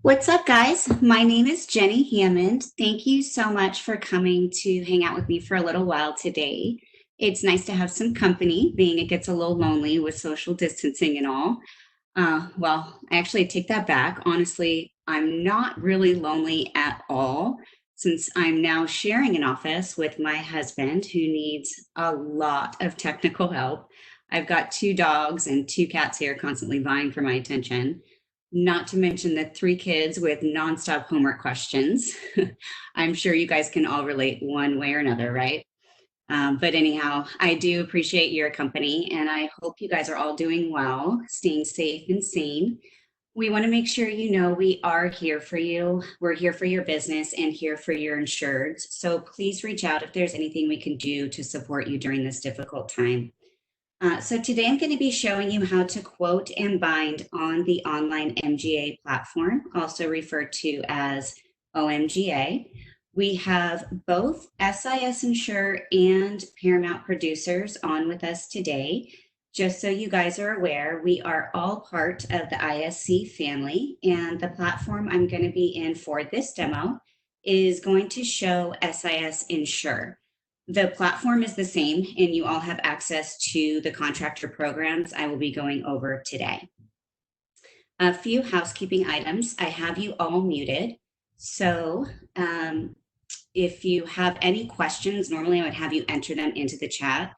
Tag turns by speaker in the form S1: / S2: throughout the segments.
S1: What's up, guys? My name is Jenny Hammond. Thank you so much for coming to hang out with me for a little while today. It's nice to have some company, being it gets a little lonely with social distancing and all. Well, I actually take that back. Honestly, I'm not really lonely at all since I'm now sharing an office with my husband who needs a lot of technical help. I've got two dogs and two cats here constantly vying for my attention, not to mention the three kids with nonstop homework questions. I'm sure you guys can all relate one way or another, right? But anyhow, I do appreciate your company and I hope you guys are all doing well, staying safe and sane. We want to make sure you know we are here for you. We're here for your business and here for your insureds. So please reach out if there's anything we can do to support you during this difficult time. So today I'm going to be showing you how to quote and bind on the OnlineMGA platform, also referred to as OMGA. We have both SIS Insure and Paramount producers on with us today. Just so you guys are aware, we are all part of the ISC family, and the platform I'm going to be in for this demo is going to show SIS Insure. The platform is the same, and you all have access to the contractor programs I will be going over today. A few housekeeping items. I have you all muted. So if you have any questions, normally I would have you enter them into the chat.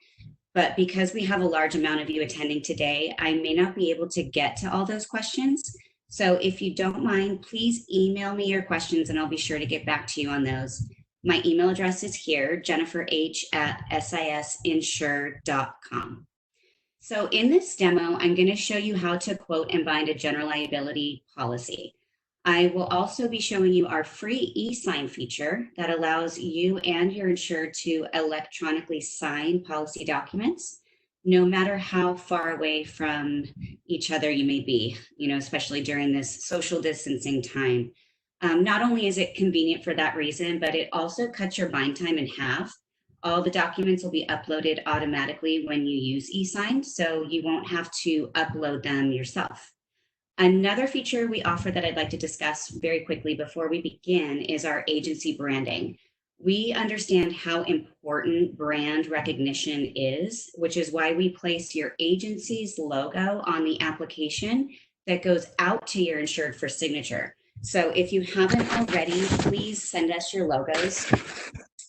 S1: But because we have a large amount of you attending today, I may not be able to get to all those questions. So if you don't mind, please email me your questions and I'll be sure to get back to you on those. My email address is here, jennifert@sisinsure.com. So in this demo, I'm going to show you how to quote and bind a general liability policy. I will also be showing you our free e-sign feature that allows you and your insured to electronically sign policy documents, no matter how far away from each other you may be, especially during this social distancing time. Not only is it convenient for that reason, but it also cuts your bind time in half. All the documents will be uploaded automatically when you use eSign, so you won't have to upload them yourself. Another feature we offer that I'd like to discuss very quickly before we begin is our agency branding. We understand how important brand recognition is, which is why we place your agency's logo on the application that goes out to your insured for signature. So if you haven't already, please send us your logos.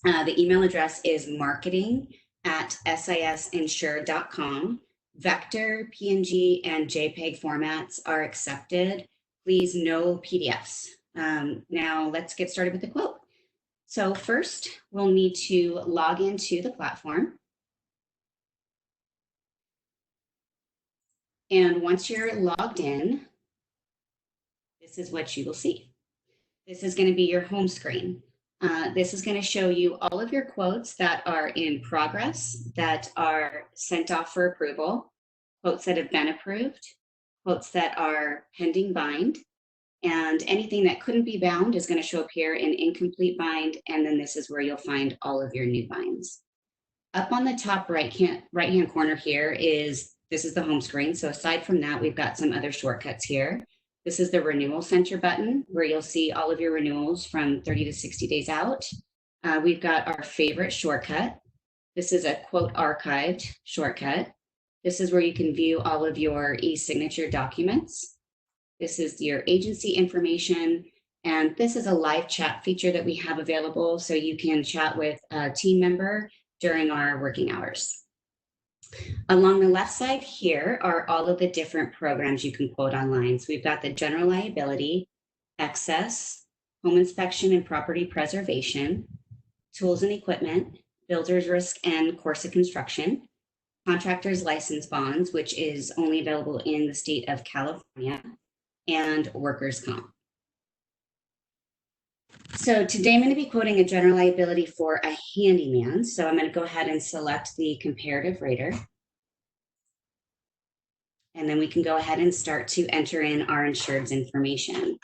S1: The email address is marketing@sisinsure.com. Vector, PNG, and JPEG formats are accepted. Please, no PDFs. Now let's get started with the quote. So first, we'll need to log into the platform. And once you're logged in, this is what you will see. This is going to be your home screen. This is going to show you all of your quotes that are in progress, that are sent off for approval, quotes that have been approved, quotes that are pending bind, and anything that couldn't be bound is going to show up here in incomplete bind, and then this is where you'll find all of your new binds. Up on the top right-hand corner here this is the home screen. So aside from that, we've got some other shortcuts here. This is the Renewal Center button where you'll see all of your renewals from 30 to 60 days out. We've got our favorite shortcut. This is a quote archived shortcut. This is where you can view all of your e-signature documents. This is your agency information. And this is a live chat feature that we have available so you can chat with a team member during our working hours. Along the left side here are all of the different programs you can quote online. So we've got the general liability, excess, home inspection and property preservation, tools and equipment, builder's risk and course of construction, contractor's license bonds, which is only available in the state of California, and workers' comp. So today I'm going to be quoting a general liability for a handyman. So I'm going to go ahead and select the comparative rater. And then we can go ahead and start to enter in our insured's information.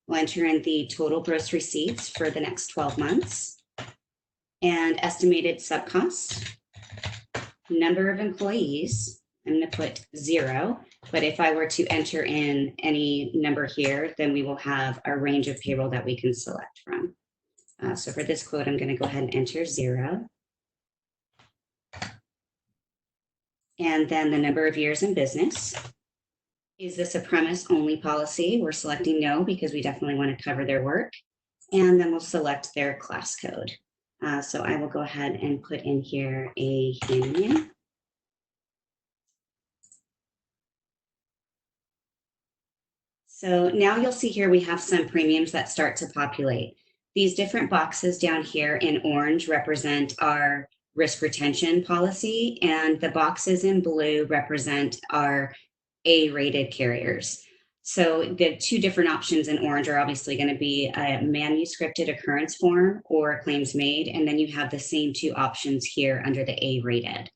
S1: We'll enter in the total gross receipts for the next 12 months and estimated subcosts, number of employees, I'm going to put 0, but if I were to enter in any number here, then we will have a range of payroll that we can select from. So for this quote, I'm going to go ahead and enter 0. And then the number of years in business. Is this a premise only policy? We're selecting no because we definitely want to cover their work. And then we'll select their class code. So I will go ahead and put in here a handyman. So now you'll see here we have some premiums that start to populate. These different boxes down here in orange represent our risk retention policy, and the boxes in blue represent our A-rated carriers. So the two different options in orange are obviously going to be a manuscripted occurrence form or claims made, and then you have the same two options here under the A-rated.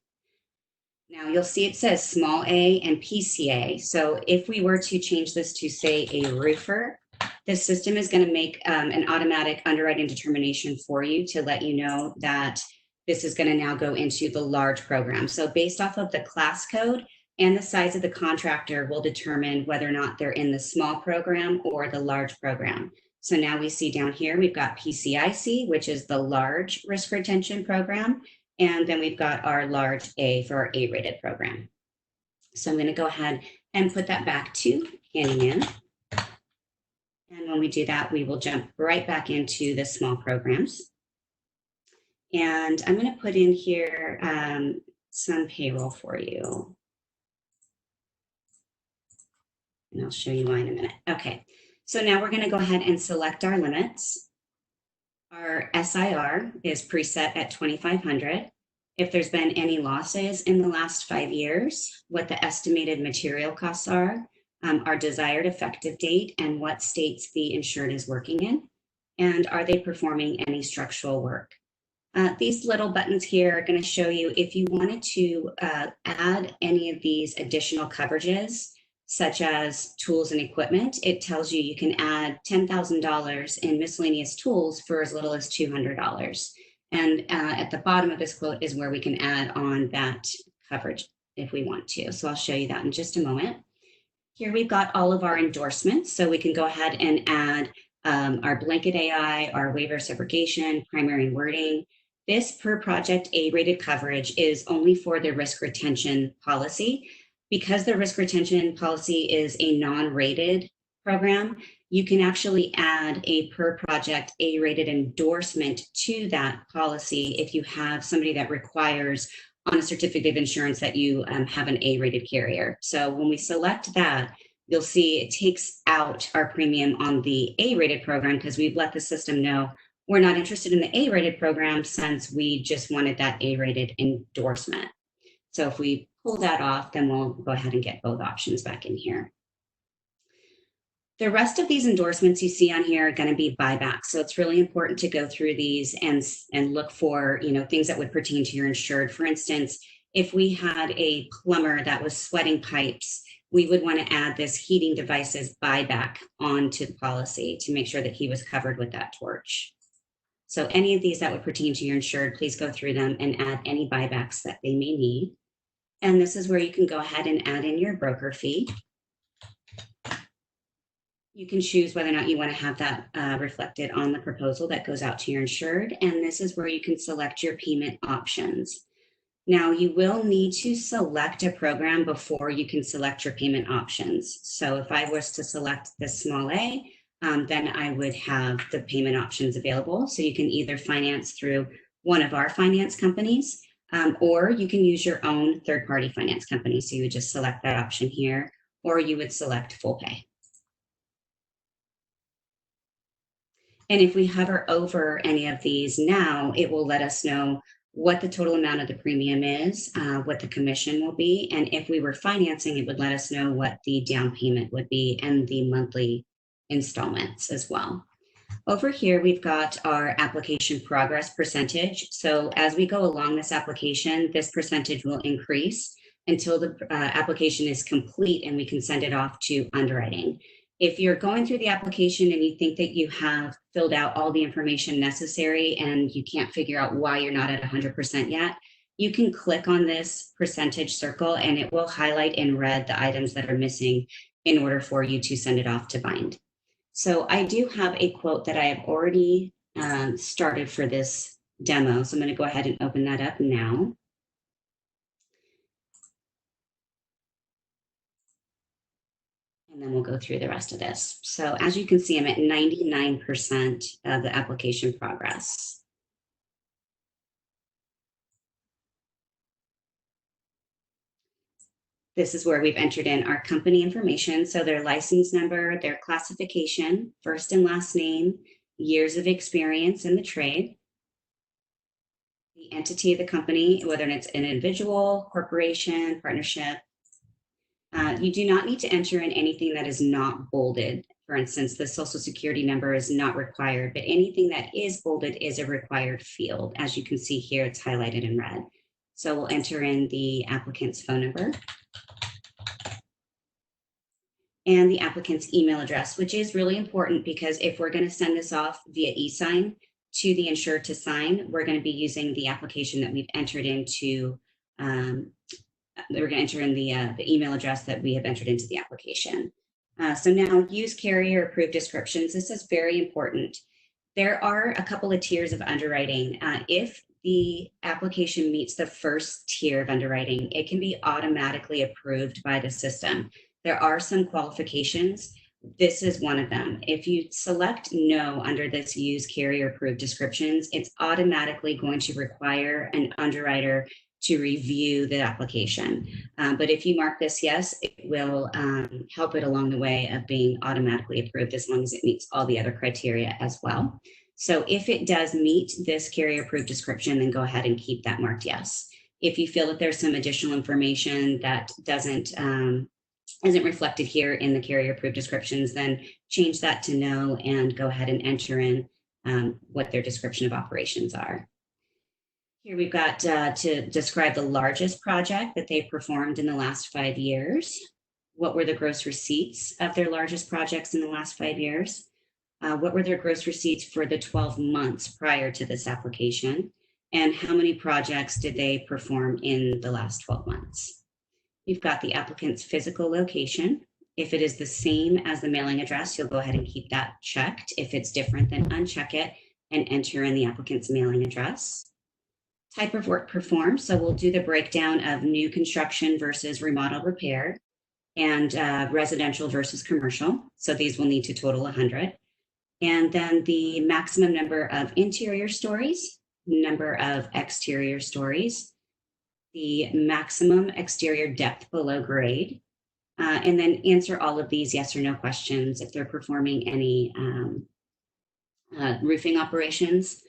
S1: Now you'll see it says small a and PCA. So if we were to change this to say a roofer, the system is going to make an automatic underwriting determination for you to let you know that this is going to now go into the large program. So based off of the class code and the size of the contractor will determine whether or not they're in the small program or the large program. So now we see down here, we've got PCIC, which is the large risk retention program. And then we've got our large A for our A-rated program. So I'm going to go ahead and put that back to handyman. And when we do that, we will jump right back into the small programs. And I'm going to put in here some payroll for you. And I'll show you why in a minute. Okay, so now we're going to go ahead and select our limits. Our SIR is preset at 2,500. If there's been any losses in the last 5 years, what the estimated material costs are, our desired effective date, and what states the insured is working in, and are they performing any structural work. These little buttons here are going to show you if you wanted to add any of these additional coverages, such as tools and equipment. It tells you you can add $10,000 in miscellaneous tools for as little as $200. And at the bottom of this quote is where we can add on that coverage if we want to. So I'll show you that in just a moment. Here we've got all of our endorsements. So we can go ahead and add our blanket AI, our waiver subrogation, primary wording. This per project A-rated coverage is only for the risk retention policy. Because the risk retention policy is a non-rated program, you can actually add a per project A-rated endorsement to that policy if you have somebody that requires on a certificate of insurance that you have an A-rated carrier. So when we select that, you'll see it takes out our premium on the A-rated program because we've let the system know we're not interested in the A-rated program since we just wanted that A-rated endorsement. So if we pull that off, then we'll go ahead and get both options back in here. The rest of these endorsements you see on here are going to be buybacks. So it's really important to go through these and look for, things that would pertain to your insured. For instance, if we had a plumber that was sweating pipes, we would want to add this heating devices buyback onto the policy to make sure that he was covered with that torch. So any of these that would pertain to your insured, please go through them and add any buybacks that they may need. And this is where you can go ahead and add in your broker fee. You can choose whether or not you want to have that reflected on the proposal that goes out to your insured. And this is where you can select your payment options. Now, you will need to select a program before you can select your payment options. So if I was to select the small A, then I would have the payment options available. So you can either finance through one of our finance companies, or you can use your own third-party finance company. So you would just select that option here, or you would select full pay. And if we hover over any of these now, it will let us know what the total amount of the premium is, what the commission will be, and if we were financing, it would let us know what the down payment would be and the monthly installments as well. Over here, we've got our application progress percentage. So as we go along this application, this percentage will increase until the application is complete and we can send it off to underwriting. If you're going through the application and you think that you have filled out all the information necessary and you can't figure out why you're not at 100% yet, you can click on this percentage circle and it will highlight in red the items that are missing in order for you to send it off to bind. So I do have a quote that I have already started for this demo. So I'm going to go ahead and open that up now. And then we'll go through the rest of this. So as you can see, I'm at 99% of the application progress. This is where we've entered in our company information. So their license number, their classification, first and last name, years of experience in the trade, the entity of the company, whether it's an individual, corporation, partnership. You do not need to enter in anything that is not bolded. For instance, the social security number is not required, but anything that is bolded is a required field. As you can see here, it's highlighted in red. So we'll enter in the applicant's phone number and the applicant's email address, which is really important because if we're going to send this off via e-sign to the insured to sign, we're going to be using the application that we've entered into. We're going to enter in the email address that we have entered into the application. So now use carrier approved descriptions. This is very important. There are a couple of tiers of underwriting. If the application meets the first tier of underwriting, it can be automatically approved by the system. There are some qualifications. This is one of them. If you select no under this use carrier approved descriptions, it's automatically going to require an underwriter to review the application. But if you mark this yes, it will help it along the way of being automatically approved as long as it meets all the other criteria as well. So if it does meet this carrier approved description, then go ahead and keep that marked yes. If you feel that there's some additional information that isn't reflected here in the carrier approved descriptions, then change that to no and go ahead and enter in what their description of operations are. Here we've got to describe the largest project that they performed in the last 5 years. What were the gross receipts of their largest projects in the last 5 years? What were their gross receipts for the 12 months prior to this application? And how many projects did they perform in the last 12 months? You've got the applicant's physical location. If it is the same as the mailing address, you'll go ahead and keep that checked. If it's different, then uncheck it and enter in the applicant's mailing address. Type of work performed. So we'll do the breakdown of new construction versus remodel repair and residential versus commercial. So these will need to total 100. And then the maximum number of interior stories, number of exterior stories, the maximum exterior depth below grade, and then answer all of these yes or no questions if they're performing any roofing operations,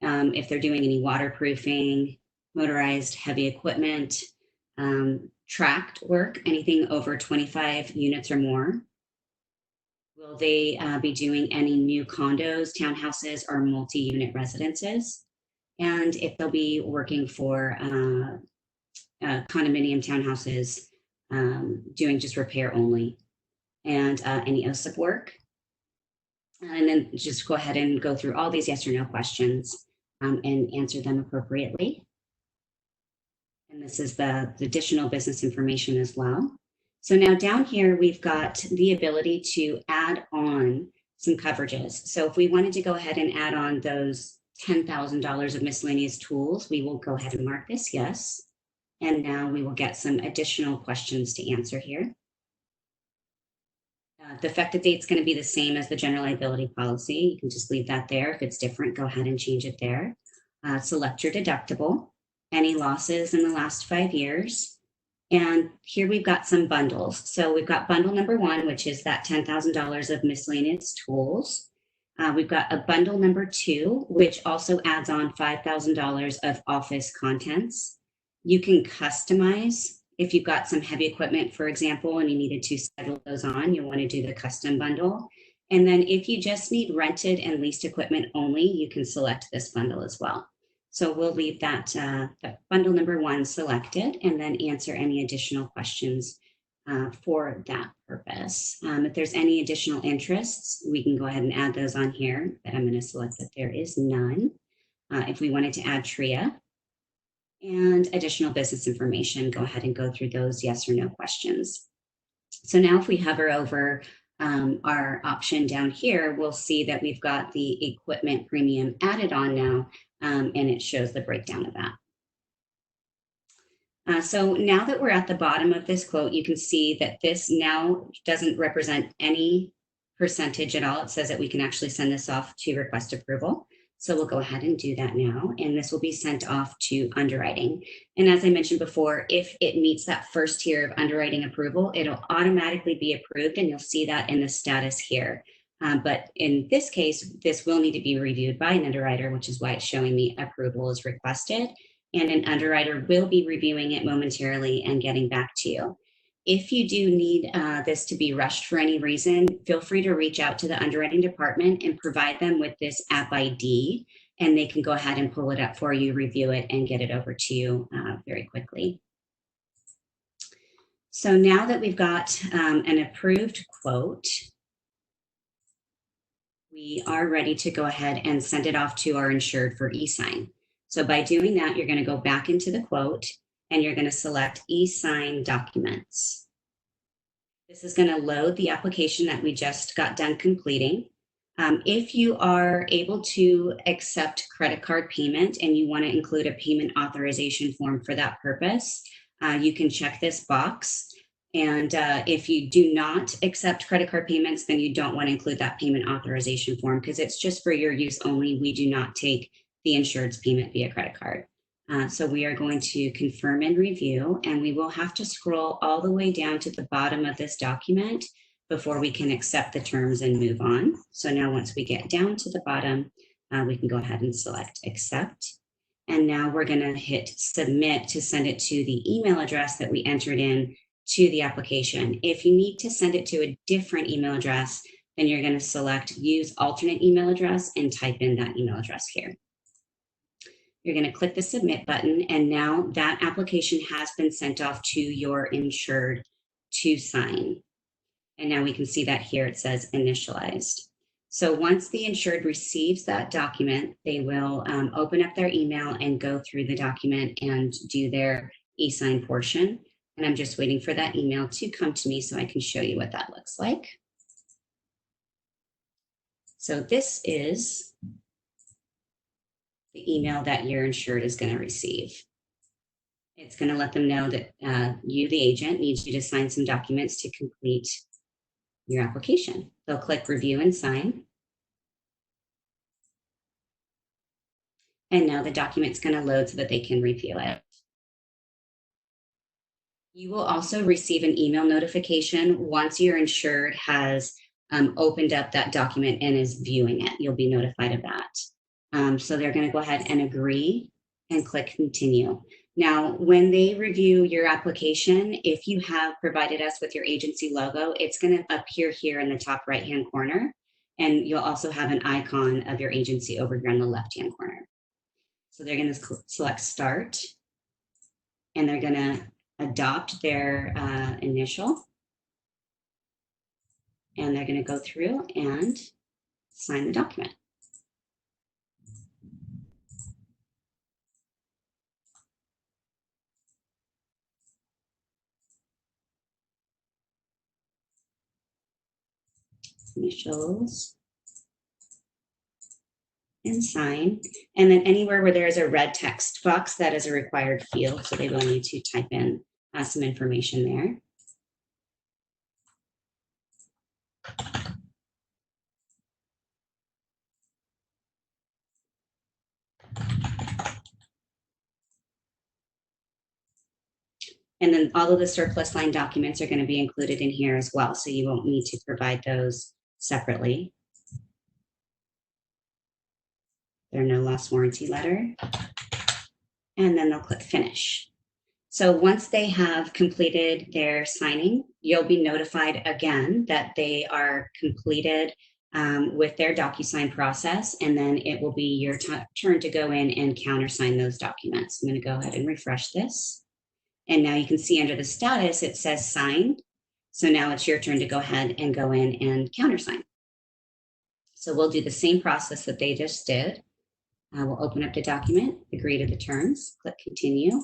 S1: if they're doing any waterproofing, motorized heavy equipment, tract work, anything over 25 units or more. Will they be doing any new condos, townhouses, or multi-unit residences? And if they'll be working for condominium townhouses, doing just repair only, and any OSIP work. And then just go ahead and go through all these yes or no questions and answer them appropriately. And this is the additional business information as well. So now down here, we've got the ability to add on some coverages. So if we wanted to go ahead and add on those $10,000 of miscellaneous tools, we will go ahead and mark this yes. And now we will get some additional questions to answer here. The effective date is going to be the same as the general liability policy. You can just leave that there. If it's different, go ahead and change it there. Select your deductible, any losses in the last 5 years. And here we've got some bundles. So we've got bundle number 1, which is that $10,000 of miscellaneous tools. We've got a bundle number 2, which also adds on $5,000 of office contents. You can customize. If you've got some heavy equipment, for example, and you needed to schedule those on, you'll want to do the custom bundle. And then if you just need rented and leased equipment only, you can select this bundle as well. So we'll leave that bundle number 1 selected and then answer any additional questions for that purpose. If there's any additional interests, we can go ahead and add those on here, but I'm going to select that there is none. If we wanted to add TRIA, and additional business information. Go ahead and go through those yes or no questions. So now if we hover over our option down here, we'll see that we've got the equipment premium added on now, and it shows the breakdown of that. So now that we're at the bottom of this quote, you can see that this now doesn't represent any percentage at all. It says that we can actually send this off to request approval. So we'll go ahead and do that now, and this will be sent off to underwriting. And as I mentioned before, if it meets that first tier of underwriting approval, it'll automatically be approved, and you'll see that in the status here. But in this case, this will need to be reviewed by an underwriter, which is why it's showing me approval is requested, and an underwriter will be reviewing it momentarily and getting back to you. If you do need this to be rushed for any reason, feel free to reach out to the underwriting department and provide them with this app ID, and they can go ahead and pull it up for you, review it, and get it over to you very quickly. So now that we've got an approved quote, we are ready to go ahead and send it off to our insured for e-sign. So by doing that, you're going to go back into the quote, and you're going to select e-sign documents. This is going to load the application that we just got done completing. If you are able to accept credit card payment and you want to include a payment authorization form for that purpose, you can check this box. And if you do not accept credit card payments, then you don't want to include that payment authorization form because it's just for your use only. We do not take the insured's payment via credit card. So we are going to confirm and review, and we will have to scroll all the way down to the bottom of this document before we can accept the terms and move on. So now once we get down to the bottom, we can go ahead and select accept. And now we're going to hit submit to send it to the email address that we entered in to the application. If you need to send it to a different email address, then you're going to select use alternate email address and type in that email address here. You're going to click the submit button, and now that application has been sent off to your insured to sign. And now we can see that here it says initialized. So once the insured receives that document, they will open up their email and go through the document and do their e-sign portion. And I'm just waiting for that email to come to me so I can show you what that looks like. So this is the email that your insured is going to receive. It's going to let them know that you, the agent, needs you to sign some documents to complete your application. They'll click review and sign. And now the document's going to load so that they can review it. You will also receive an email notification once your insured has opened up that document and is viewing it. You'll be notified of that. So they're going to go ahead and agree and click continue. Now, when they review your application, if you have provided us with your agency logo, it's going to appear here in the top right-hand corner. And you'll also have an icon of your agency over here in the left-hand corner. So they're going to select start, and they're going to adopt their initial. And they're going to go through and sign the document. Initials and sign, and then anywhere where there is a red text box, that is a required field, so they will need to type in some information there. And then all of the surplus line documents are going to be included in here as well, so you won't need to provide those separately. Their no loss warranty letter, and then they'll click finish. So once they have completed their signing, you'll be notified again that they are completed with their DocuSign process, and then it will be your turn to go in and countersign those documents. I'm going to go ahead and refresh this. And now you can see under the status, it says signed. So now it's your turn to go ahead and go in and countersign. So we'll do the same process that they just did. We'll open up the document, agree to the terms, click continue.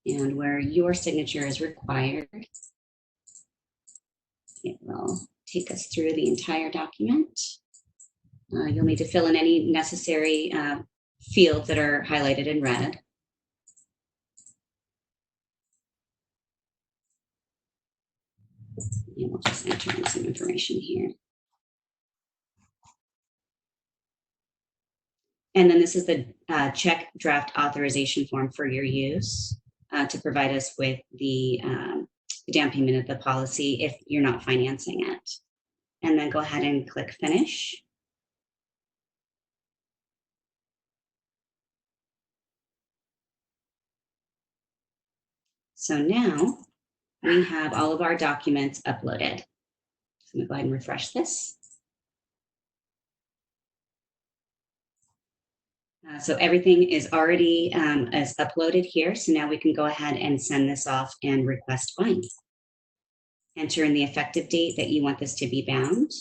S1: And where your signature is required, it will take us through the entire document. You'll need to fill in any necessary fields that are highlighted in red. And we'll just enter in some information here. And then this is the check draft authorization form for your use to provide us with the down payment of the policy if you're not financing it. And then go ahead and click finish. So now we have all of our documents uploaded. So I'm going to go ahead and refresh this. So everything is already is uploaded here. So now we can go ahead and send this off and request bind. Enter in the effective date that you want this to be bound.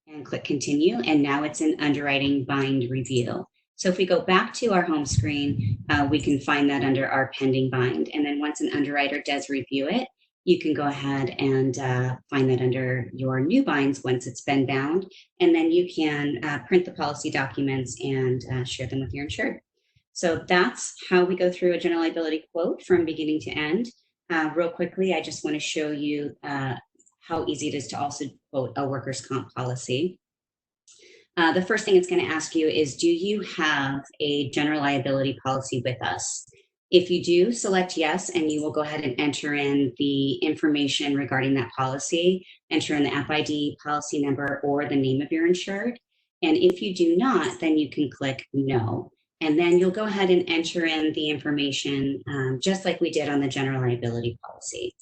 S1: And click continue. And now it's in underwriting bind review. So if we go back to our home screen, we can find that under our pending bind. And then once an underwriter does review it, you can go ahead and find that under your new binds once it's been bound. And then you can print the policy documents and share them with your insured. So that's how we go through a general liability quote from beginning to end. Real quickly, I just want to show you how easy it is to also quote a workers' comp policy. The first thing it's going to ask you is, do you have a general liability policy with us? If you do, select yes, and you will go ahead and enter in the information regarding that policy, enter in the FID, policy number, or the name of your insured. And if you do not, then you can click no. And then you'll go ahead and enter in the information just like we did on the general liability policy.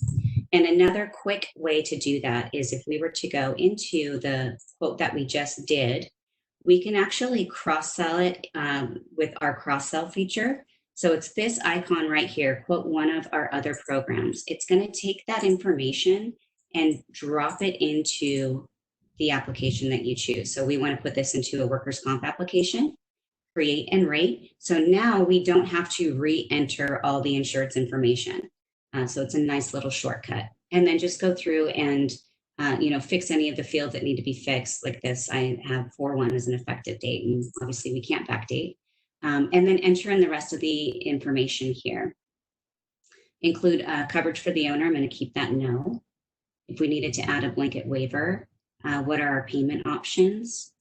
S1: And another quick way to do that is if we were to go into the quote that we just did, we can actually cross-sell it with our cross-sell feature. So it's this icon right here, quote one of our other programs. It's going to take that information and drop it into the application that you choose. So we want to put this into a workers' comp application, create and rate. So now we don't have to re-enter all the insured's information. So it's a nice little shortcut. And then just go through and fix any of the fields that need to be fixed, like this. I have 4/1 as an effective date, and obviously we can't backdate. And then enter in the rest of the information here. Include coverage for the owner. I'm going to keep that no. If we needed to add a blanket waiver, what are our payment options?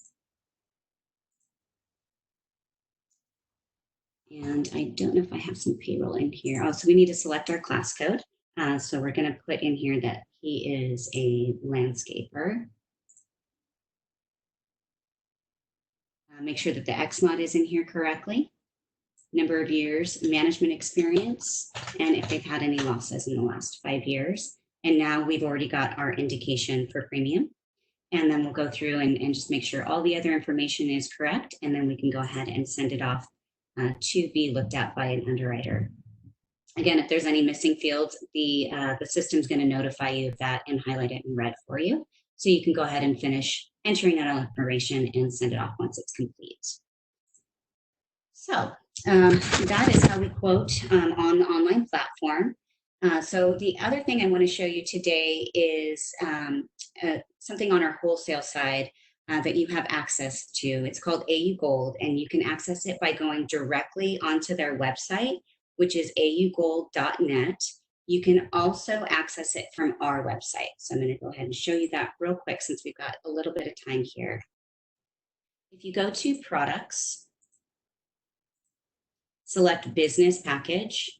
S1: And I don't know if I have some payroll in here. Oh, so we need to select our class code. So we're going to put in here that he is a landscaper. Make sure that the XMOD is in here correctly. Number of years, management experience, and if they've had any losses in the last 5 years. And now we've already got our indication for premium. And then we'll go through and just make sure all the other information is correct. And then we can go ahead and send it off to be looked at by an underwriter. Again, if there's any missing fields, the system's going to notify you of that and highlight it in red for you. So you can go ahead and finish entering that information and send it off once it's complete. So that is how we quote on the online platform. So the other thing I want to show you today is something on our wholesale side that you have access to. It's called AU Gold, and you can access it by going directly onto their website, which is augold.net. You can also access it from our website. So I'm going to go ahead and show you that real quick since we've got a little bit of time here. If you go to products, select business package.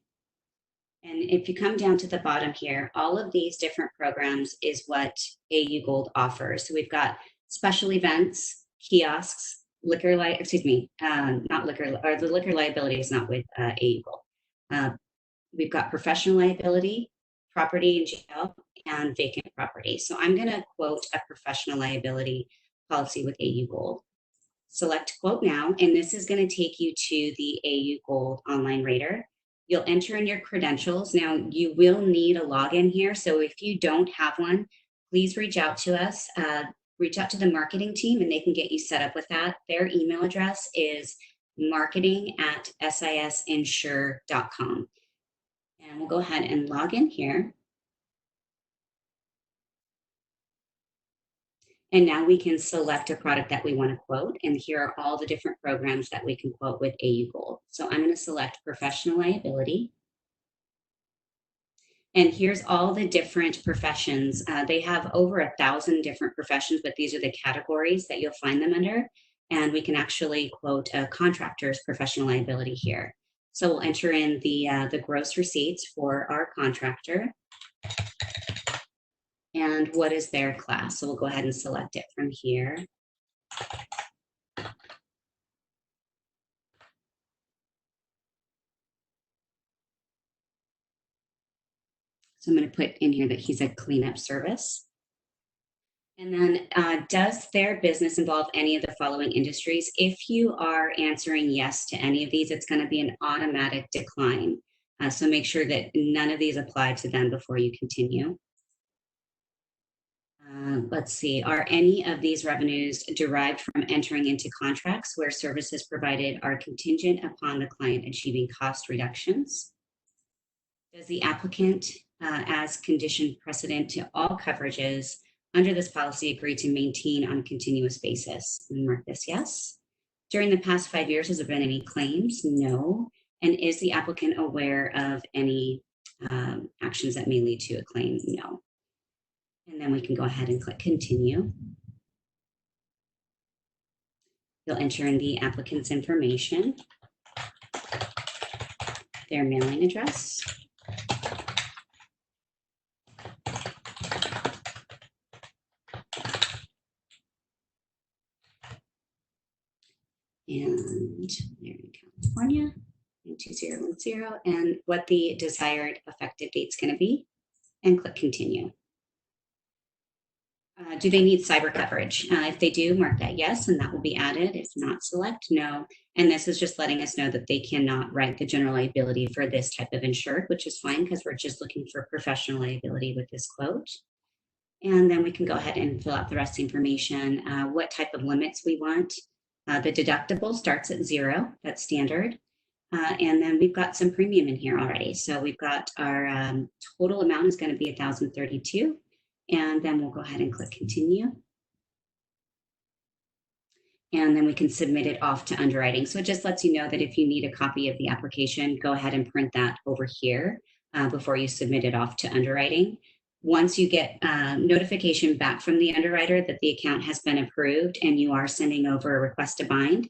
S1: And if you come down to the bottom here, all of these different programs is what AU Gold offers. So we've got special events, kiosks, not liquor, or the liquor liability is not with AU Gold. We've got professional liability, property and jail, and vacant property. So I'm going to quote a professional liability policy with AU Gold. Select quote now, and this is going to take you to the AU Gold online rater. You'll enter in your credentials. Now you will need a login here. So if you don't have one, please reach out to us. Reach out to the marketing team and they can get you set up with that. Their email address is marketing@sisinsure.com. And we'll go ahead and log in here. And now we can select a product that we want to quote. And here are all the different programs that we can quote with AU Gold. So I'm going to select professional liability. And here's all the different professions. They have over 1,000 different professions, but these are the categories that you'll find them under. And we can actually quote a contractor's professional liability here. So we'll enter in the gross receipts for our contractor. And what is their class? So we'll go ahead and select it from here. So I'm going to put in here that he's a cleanup service. And then does their business involve any of the following industries? If you are answering yes to any of these, it's going to be an automatic decline. So make sure that none of these apply to them before you continue. Let's see, are any of these revenues derived from entering into contracts where services provided are contingent upon the client achieving cost reductions? Does the applicant, as condition precedent to all coverages under this policy, agree to maintain on a continuous basis? And mark this yes. During the past 5 years, has there been any claims? No. And is the applicant aware of any actions that may lead to a claim? No. And then we can go ahead and click continue. You'll enter in the applicant's information, their mailing address, and they're in California, 2010, and what the desired effective date's going to be, and click continue. Do they need cyber coverage? If they do, mark that yes, and that will be added. If not, select no. And this is just letting us know that they cannot write the general liability for this type of insured, which is fine because we're just looking for professional liability with this quote. And then we can go ahead and fill out the rest of the information, what type of limits we want. The deductible starts at 0, that's standard. And then we've got some premium in here already. So we've got our total amount is going to be $1,032. And then we'll go ahead and click continue. And then we can submit it off to underwriting. So it just lets you know that if you need a copy of the application, go ahead and print that over here before you submit it off to underwriting. Once you get notification back from the underwriter that the account has been approved and you are sending over a request to bind,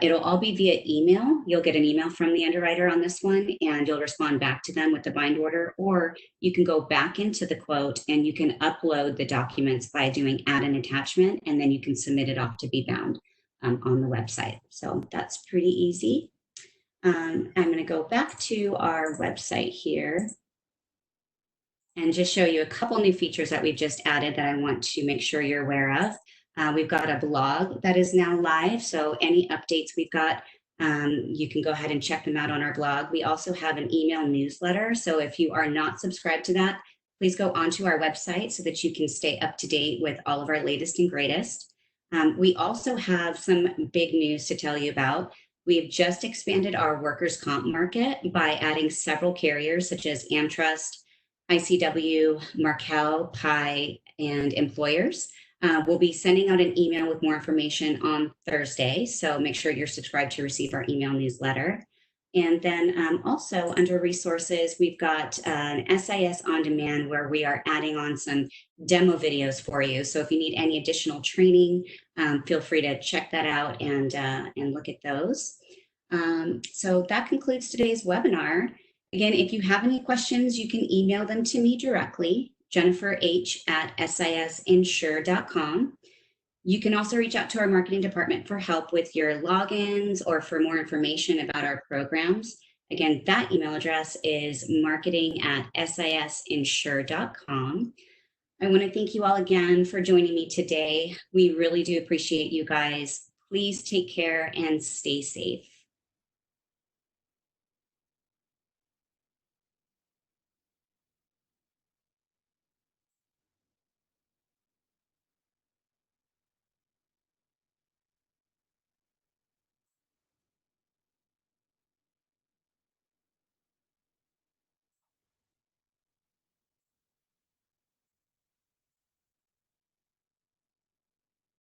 S1: it'll all be via email. You'll get an email from the underwriter on this one and you'll respond back to them with the bind order, or you can go back into the quote and you can upload the documents by doing add an attachment, and then you can submit it off to be bound on the website. So that's pretty easy. I'm going to go back to our website here and just show you a couple new features that we've just added that I want to make sure you're aware of. We've got a blog that is now live, so any updates we've got, you can go ahead and check them out on our blog. We also have an email newsletter, so if you are not subscribed to that, please go onto our website so that you can stay up to date with all of our latest and greatest. We also have some big news to tell you about. We have just expanded our workers' comp market by adding several carriers such as AmTrust, ICW, Markel, Pi, and Employers. We'll be sending out an email with more information on Thursday, so make sure you're subscribed to receive our email newsletter. And then also under resources, we've got an SIS on demand where we are adding on some demo videos for you. So if you need any additional training, feel free to check that out and look at those. So that concludes today's webinar. Again, if you have any questions, you can email them to me directly, jenniferh@sisinsure.com. You can also reach out to our marketing department for help with your logins or for more information about our programs. Again, that email address is marketing@sisinsure.com. I want to thank you all again for joining me today. We really do appreciate you guys. Please take care and stay safe.